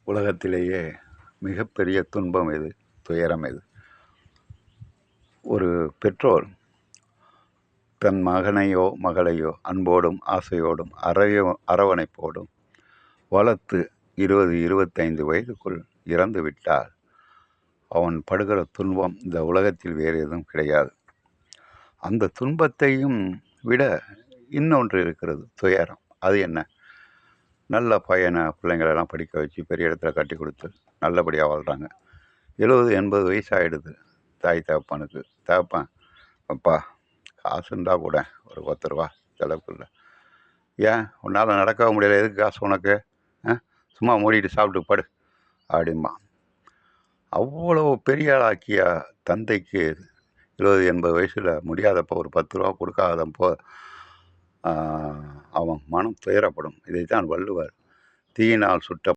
உலகத்திலேயே மிகப்பெரிய துன்பம் எது, துயரம் எது? ஒரு பெற்றோர் தன் மகனையோ மகளையோ அன்போடும் ஆசையோடும் அரவணைப்போடும் வளர்த்து 20-25 வயதுக்குள் இறந்து விட்டால் அவன் படுகிற துன்பம் இந்த உலகத்தில் வேறு எதுவும் கிடையாது. அந்த துன்பத்தையும் விட இன்னொன்று இருக்கிறது, துயரம். அது என்ன? நல்ல பையனை பிள்ளைங்களெல்லாம் படிக்க வச்சு பெரிய இடத்துல கட்டி கொடுத்து நல்லபடியாக வாழ்கிறாங்க. 70-80 வயசு ஆகிடுது. தாய் தகப்பனுக்கு தகப்பன், அப்பா காசு இருந்தால் கூட ஒரு 10 ரூபா செலவுக்கு இல்லை. ஏன் உன்னால் நடக்க முடியல, எதுக்கு காசு உனக்கு? சும்மா மூடிட்டு சாப்பிட்டு படு அப்படிம்பா. அவ்வளோ பெரிய ஆளாக்கிய தந்தைக்கு 70-80 வயசில் முடியாதப்போ ஒரு 10 ரூபா கொடுக்காதப்போ அவன் மனம் துயரப்படும். இதைத்தான் வள்ளுவர் தீயினால் சுட்ட